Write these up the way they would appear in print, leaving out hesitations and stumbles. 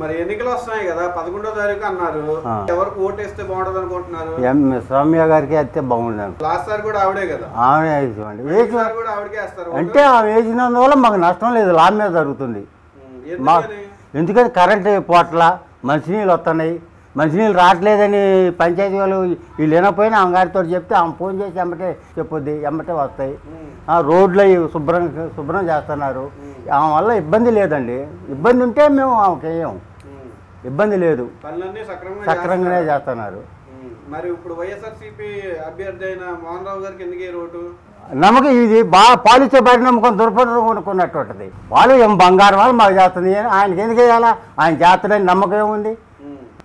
మరి ఎన్నికలు వస్తున్నాయి కదా 11వ తారీఖు అన్నారు. ఎవరికి ఓటేస్తే బాగుంటది అనుకుంటున్నారు? సౌమ్య గారికి అయితే బాగుండదు. లాస్ట్ సార్ కూడా ఆవిడే కదా. ఆమె వేసామండి. కూడా ఆవిడకే వేస్తారు అంటే ఆమె వేసినందువల్ల మాకు నష్టం లేదు, లాభ మీద జరుగుతుంది. ఎందుకని కరెంట్ పోట్ల మంచినీళ్ళు వస్తున్నాయి, మంచినీళ్ళు రావట్లేదని పంచాయతీ వాళ్ళు వీళ్ళు లేనపోయినా ఆమె గారితో చెప్తే ఆమె ఫోన్ చేసి ఎమ్మటే చెప్పొద్ది, ఎమ్మటే వస్తాయి. రోడ్లు శుభ్రం చేస్తున్నారు. ఆమె వల్ల ఇబ్బంది లేదండి. ఇబ్బంది ఉంటే మేము ఆమెకి వేయం, ఇబ్బంది లేదు, సక్రమంగానే చేస్తున్నారు. మరి ఇప్పుడు వైఎస్ఆర్సీపీ అభ్యర్థి అయిన మోహన్ రావు గారికి ఎందుకు రోడ్డు నమ్మకం ఇది బాగా పాలిచ్చే బయట నమ్మకం దుర్పరుకున్నట్టు ఉంటుంది. వాళ్ళు ఏం బంగారం వాళ్ళు మాకు చేస్తుంది, ఆయనకి ఎందుకు వేయాలా? ఆయన చేస్తాడని నమ్మకం ఏముంది?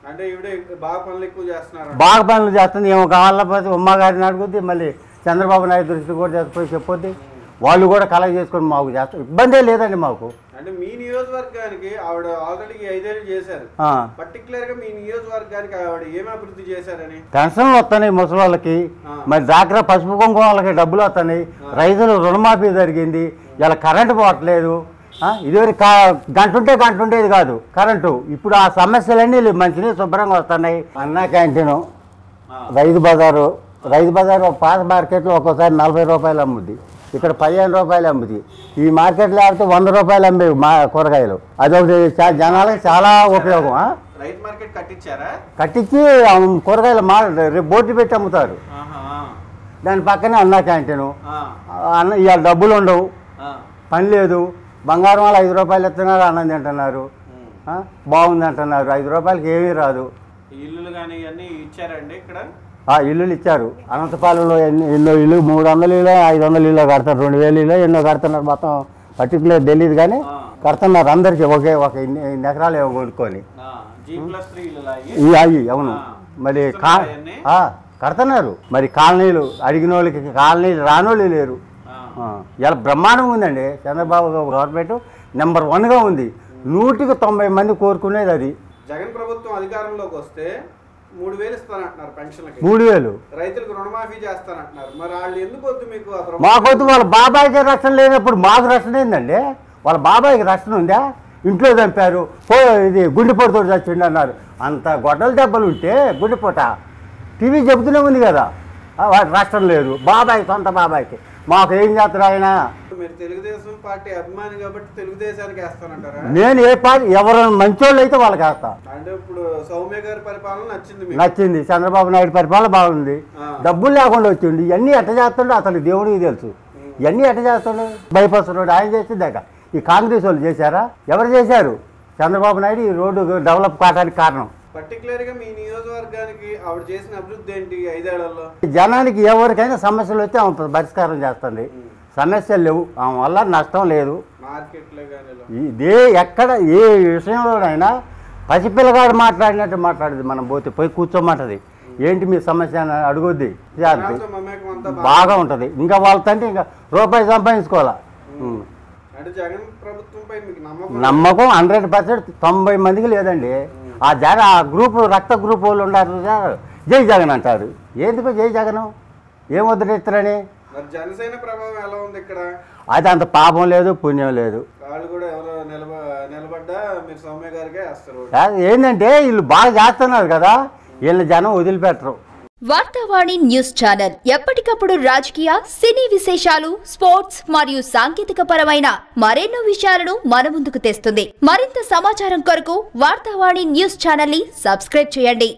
అంటే ఇవిడే బాగా పనులు ఎక్కువ చేస్తున్నారు, బాగా పనులు చేస్తుంది. ఏమో కావాలపోతే ఉమ్మగారిని అడుగుద్ది, మళ్ళీ చంద్రబాబు నాయుడు దృష్టి కూడా చేసిపోయి చెప్పొద్ది. వాళ్ళు కూడా కలెక్ట్ చేసుకొని మాకు చేస్తారు, ఇబ్బందే లేదండి మాకు. అంటే మీ నియోజకవర్గానికి ఆవిడ ఆల్రెడీ 5 ఏళ్ళు చేశారు. పర్టికులర్ గా మీ నియోజకవర్గానికి ఆవిడ ఏమి అభివృద్ధి చేశారని? పెన్షన్లు వస్తున్నాయి ముసలి వాళ్ళకి, మరి డాక్టర్ పసుపు కుంకుమ వాళ్ళకి డబ్బులు వస్తున్నాయి, రైతులు రుణమాఫీ జరిగింది, ఇలా కరెంటు పోవట్లేదు. ఇదివరకు గంట ఉండేది కాదు కరెంటు. ఇప్పుడు ఆ సమస్యలన్నీ మంచిగా శుభ్రంగా వస్తున్నాయి. అన్నా క్యాంటీను, రైతు బజారు పాత మార్కెట్లో ఒక్కోసారి 40 రూపాయలు అమ్ముద్ది, ఇక్కడ 15 రూపాయలు అమ్ముద్ది. ఈ మార్కెట్లో ఆడితే 100 రూపాయలు అమ్మేవి మా కూరగాయలు. అదొకటి జనాలకి చాలా ఉపయోగం. కట్టించి కూరగాయలు బోర్డు పెట్టి అమ్ముతారు. దాని పక్కనే అన్నా క్యాంటీను. ఇవాళ డబ్బులు ఉండవు, పని లేదు, బంగారం వాళ్ళు 5 రూపాయలు ఇస్తున్నారు, అన్నం తింటున్నారు, బాగుంది అంటున్నారు. 5 రూపాయలకి ఏమీ రాదు. ఇల్లులు కానీ ఇవన్నీ ఇచ్చారండి ఇక్కడ? ఇల్లులు ఇచ్చారు. అనంతపాలెంలో ఎన్నో ఇల్లు 300 ఇల్లు 500 ఇల్లు కడతారు, 2000 ఇల్లు ఎన్నో కడుతున్నారు. మొత్తం పర్టికులర్ తెలియదు కానీ కడుతున్నారు అందరికి ఒక ఇన్ని ఎకరాలు ఏమో కొనుక్కొని. అవి అవును. మరి కడుతున్నారు. మరి కాలనీలు అడిగిన వాళ్ళకి కాలనీలు రానోళ్ళు లేరు. ఇలా బ్రహ్మాండంగా ఉందండి. చంద్రబాబు గవర్నమెంట్ నెంబర్ 1గా ఉంది. 100కి 90 మంది కోరుకునేది అది. జగన్ ప్రభుత్వం అధికారంలోకి వస్తే 3000 ఇస్తానంటున్నారు పెన్షన్లకి, 3000 రైతులకు రుణమాఫీ చేస్తానంటున్నారు. మరి వాళ్ళు ఎందుకు వద్దు మీకు? మాకొద్దు. వాళ్ళ బాబాయికి రక్షణ లేనప్పుడు మాకు రక్షణ ఏందండి? వాళ్ళ బాబాయికి రక్షణ ఉందా? ఇంట్లో చంపారు, ఇది గుండెపోటుతో చచ్చిండు అన్నారు. అంత గొడ్డల దెబ్బలు ఉంటే గుండెపోట టీవీ చెబుతూనే ఉంది కదా. వాటి రక్షణ లేదు బాబాయి, సొంత బాబాయికి. మాకు ఏం చేస్తారు ఆయన? మీరు తెలుగుదేశం పార్టీ అభిమాని కాబట్టి తెలుగుదేశానికి వేస్తానంటారా? నేను ఏ పార్టీ ఎవరైనా మంచోళ్ళు అయితే వాళ్ళకి వేస్తా. అంటే ఇప్పుడు సౌమ్య గారి పరిపాలన నచ్చింది, చంద్రబాబు నాయుడు పరిపాలన బాగుంది. డబ్బులు లేకుండా వచ్చిండు. ఇవన్నీ ఎట్ట చేస్తుండో అసలు దేవుడికి తెలుసు. ఇవన్నీ ఎట్ట చేస్తుండో. బైపాస్ రోడ్ ఆయన చేసిందాక ఈ కాంగ్రెస్ వాళ్ళు చేశారా? ఎవరు చేశారు? చంద్రబాబు నాయుడు ఈ రోడ్డు డెవలప్ కావడానికి కారణం. పర్టికులర్ గా మీ నియోజకవర్గానికి ఆవిడ చేసిన అభివృద్ధి ఏంటి 5 ఏళ్లలో? జనానికి ఎవరికైనా సమస్యలు వస్తే ఆమె పరిష్కారం చేస్తుంది. సమస్యలు లేవు, ఆమె వల్ల నష్టం లేదు. ఇదే ఎక్కడ ఏ విషయంలోనైనా పసిపిల్లగాడు మాట్లాడినట్టు మాట్లాడేది. మనం పోతే పోయి కూర్చోమంటది. ఏంటి మీ సమస్య అని అడుగుద్ది. బాగా ఉంటుంది. ఇంకా వాళ్ళతో ఇంకా రూపాయి సంపాదించుకోవాలా. నమ్మకం 100%. 90 మందికి లేదండి. ఆ గ్రూప్ రక్త గ్రూప్ వాళ్ళు ఉన్నారు, జై జగన్ అంటారు. ఎందుకు జై జగన్? ఏం వదిలేస్తారని? జనసేన ప్రభావం ఎలా ఉంది ఇక్కడ? అది అంత పాపం లేదు, పుణ్యం లేదు. వాళ్ళు కూడా ఎవరో నిలబడ్డా మీరు సౌమ్య గారికే వేస్తారు. ఏంటంటే వీళ్ళు బాగా చేస్తున్నారు కదా, వీళ్ళ జనం వదిలిపెట్టరు. వార్తావాణి న్యూస్ ఛానల్ ఎప్పటికప్పుడు రాజకీయ, సినీ విశేషాలు, స్పోర్ట్స్ మరియు సాంకేతిక పరమైన మరెన్నో విషయాలను మన ముందుకు తెస్తుంది. మరింత సమాచారం కొరకు వార్తావాణి న్యూస్ ఛానల్ ని సబ్స్క్రైబ్ చేయండి.